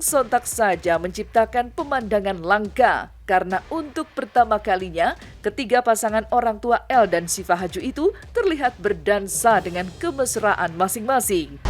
yang sontak saja menciptakan pemandangan langka karena untuk pertama kalinya ketiga pasangan orang tua El dan Syifa Haju itu terlihat berdansa dengan kemesraan masing-masing.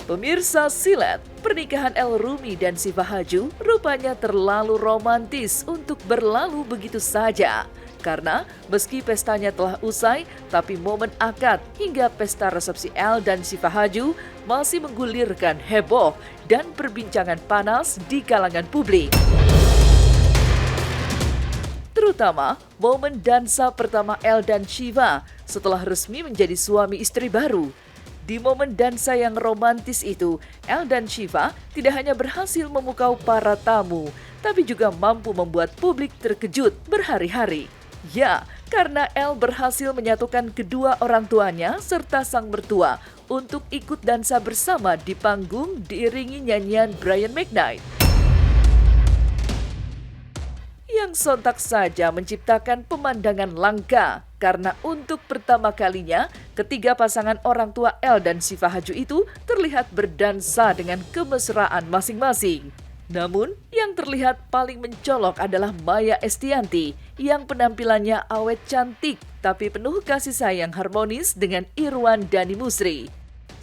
Pemirsa silet, pernikahan El Rumi dan Syifa Haju rupanya terlalu romantis untuk berlalu begitu saja. Karena meski pestanya telah usai, tapi momen akad hingga pesta resepsi El dan Syifa Haju masih menggulirkan heboh dan perbincangan panas di kalangan publik. Terutama momen dansa pertama El dan Syifa setelah resmi menjadi suami istri baru. Di momen dansa yang romantis itu, El dan Syifa tidak hanya berhasil memukau para tamu, tapi juga mampu membuat publik terkejut berhari-hari. Ya, karena El berhasil menyatukan kedua orang tuanya serta sang mertua untuk ikut dansa bersama di panggung diiringi nyanyian Brian McKnight. Yang sontak saja menciptakan pemandangan langka karena untuk pertama kalinya ketiga pasangan orang tua El dan Syifa Haju itu terlihat berdansa dengan kemesraan masing-masing. Namun, yang terlihat paling mencolok adalah Maya Estianty yang penampilannya awet cantik tapi penuh kasih sayang harmonis dengan Irwan Dhani Musri.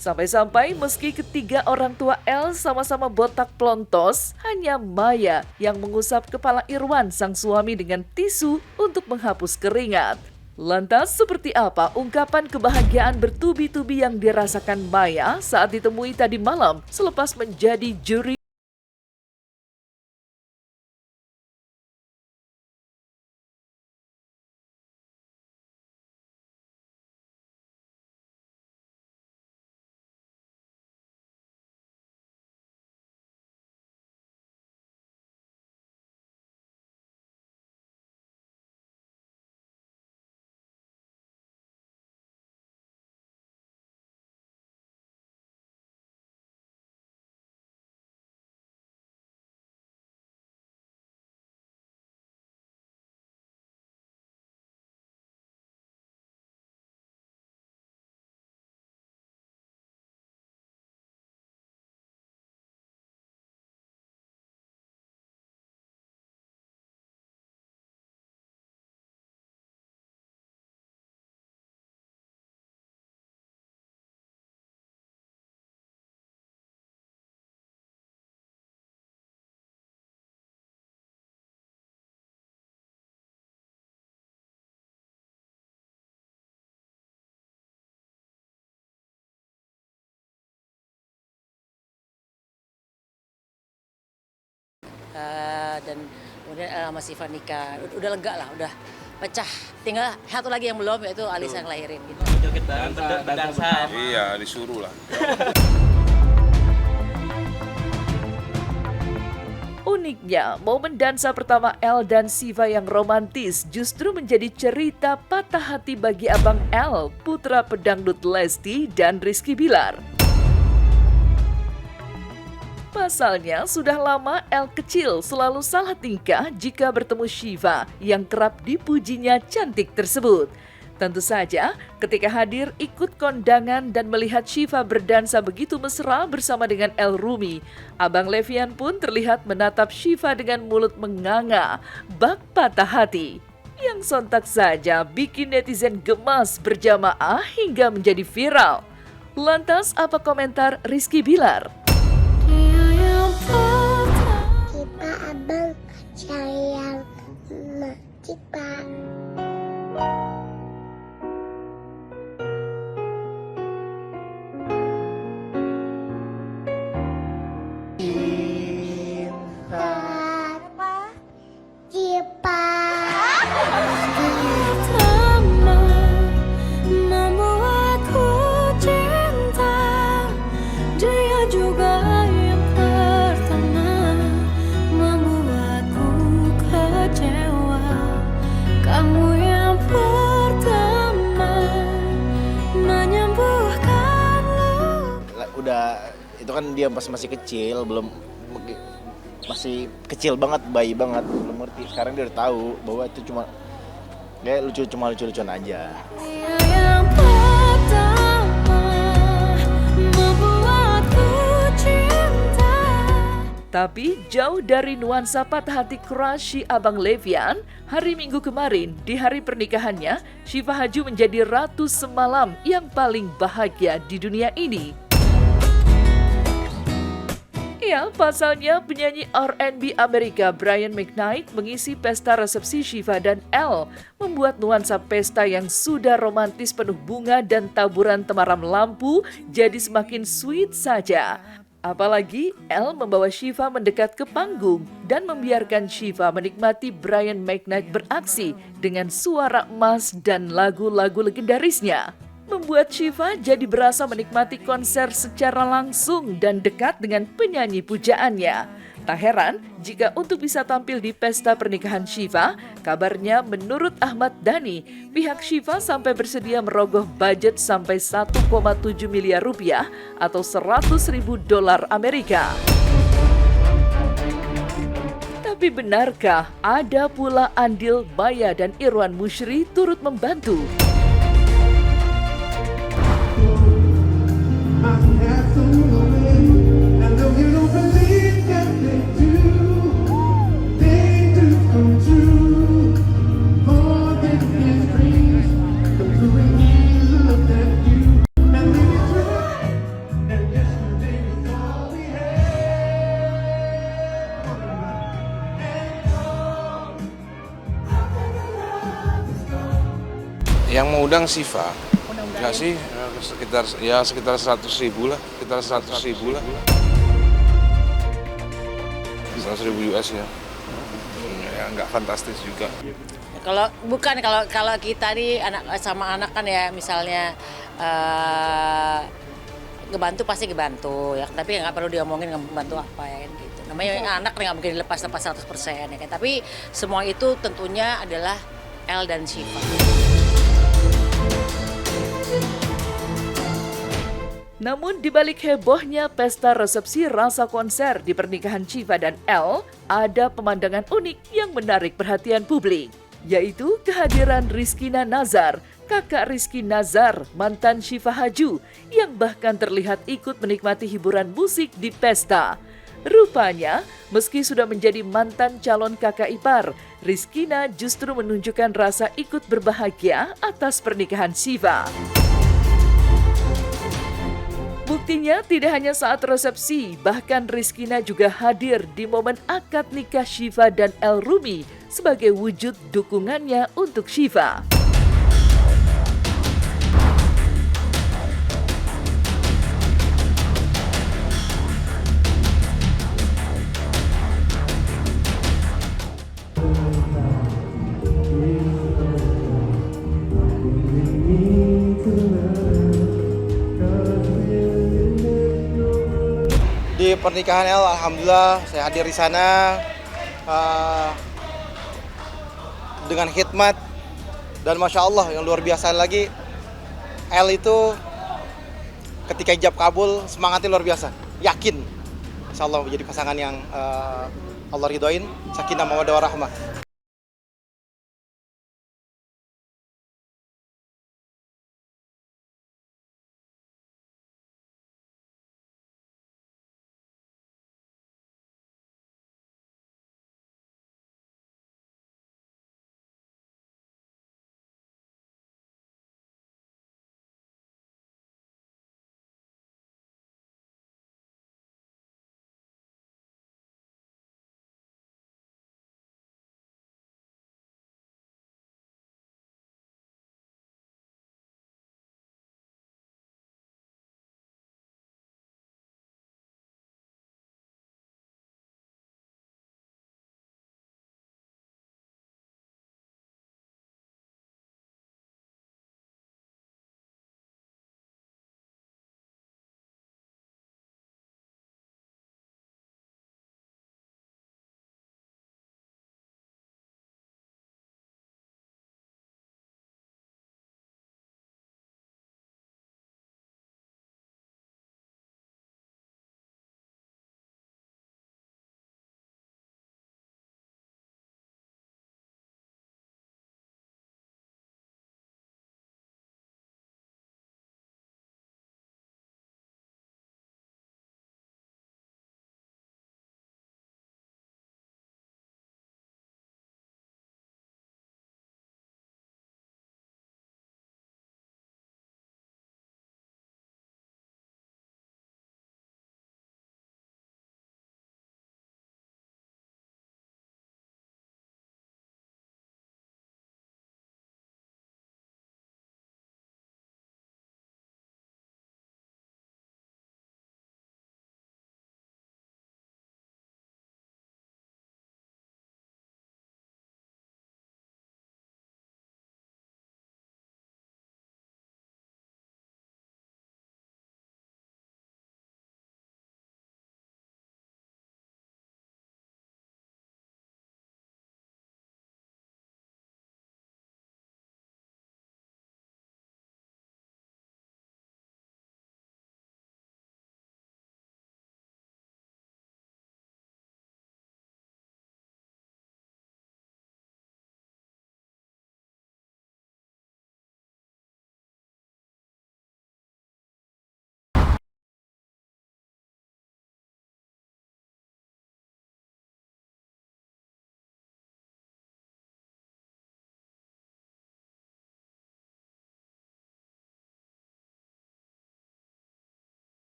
Sampai-sampai meski ketiga orang tua El sama-sama botak plontos, hanya Maya yang mengusap kepala Irwan sang suami dengan tisu untuk menghapus keringat. Lantas seperti apa ungkapan kebahagiaan bertubi-tubi yang dirasakan Maya saat ditemui tadi malam selepas menjadi juri Dan kemudian sama Syifa nikah, udah lega lah, udah pecah. Tinggal satu lagi yang belum, yaitu Alisa yang lahirin gitu. Iya, disuruh lah. Uniknya, momen dansa pertama El dan Syifa yang romantis justru menjadi cerita patah hati bagi abang El, putra pedangdut Lesti dan Rizky Bilar. Pasalnya, sudah lama El kecil selalu salah tingkah jika bertemu Syifa yang kerap dipujinya cantik tersebut. Tentu saja, ketika hadir ikut kondangan dan melihat Syifa berdansa begitu mesra bersama dengan El Rumi, Abang Levian pun terlihat menatap Syifa dengan mulut menganga, bak patah hati. Yang sontak saja bikin netizen gemas berjamaah hingga menjadi viral. Lantas apa komentar Rizky Bilar? Cipa abang sayang Cipa. Cipa. Membuatku cinta, dia juga yang pertama membuatku kecewa. Kamu yang pertama menyembuhkan luka. Udah itu kan dia pas masih kecil, belum masih kecil banget, bayi banget, belum ngerti. Sekarang dia udah tahu bahwa itu cuma kayak lucu-lucuan aja. Dia yang pertama Tapi jauh dari nuansa patah hati crush si Abang Levian, hari Minggu kemarin di hari pernikahannya, Syifa Haju menjadi ratu semalam yang paling bahagia di dunia ini. Ya, pasalnya penyanyi R&B Amerika Brian McKnight mengisi pesta resepsi Syifa dan Elle, membuat nuansa pesta yang sudah romantis penuh bunga dan taburan temaram lampu jadi semakin sweet saja. Apalagi Elle membawa Syifa mendekat ke panggung dan membiarkan Syifa menikmati Brian McKnight beraksi dengan suara emas dan lagu-lagu legendarisnya. Membuat Syifa jadi berasa menikmati konser secara langsung dan dekat dengan penyanyi pujaannya. Tak heran jika untuk bisa tampil di pesta pernikahan Syifa, kabarnya menurut Ahmad Dhani, pihak Syifa sampai bersedia merogoh budget sampai 1,7 miliar rupiah atau 100.000 dolar Amerika. Tapi benarkah ada pula andil Maya dan Irwan Musyri turut membantu? Yang mau undang Syifa, enggak sih, sekitar 100.000 lah, sekitar 100.000 lah. 100.000 US ya. Ya nggak fantastis juga. Kalau kita nih anak sama anak kan ya, misalnya ngebantu pasti ngebantu ya, tapi nggak perlu diomongin ngebantu apa ya kan gitu. Namanya anak nggak mungkin lepas 100% ya kan. Tapi semua itu tentunya adalah Elle dan Syifa. Namun di balik hebohnya pesta resepsi rasa konser di pernikahan Syifa dan Elle, ada pemandangan unik yang menarik perhatian publik, yaitu kehadiran Rizkina Nazar, kakak Rizky Nazar, mantan Syifa Haju, yang bahkan terlihat ikut menikmati hiburan musik di pesta. Rupanya, meski sudah menjadi mantan calon kakak ipar, Rizkina justru menunjukkan rasa ikut berbahagia atas pernikahan Syifa. Buktinya tidak hanya saat resepsi, bahkan Rizkina juga hadir di momen akad nikah Syifa dan Elle Rumi sebagai wujud dukungannya untuk Syifa. Di pernikahan Elle, alhamdulillah saya hadir di sana dengan khidmat dan masya Allah yang luar biasa lagi. Elle itu ketika ijab kabul semangatnya luar biasa, yakin insya Allah menjadi pasangan yang Allah ridhoin, sakinah mawaddah warahmah.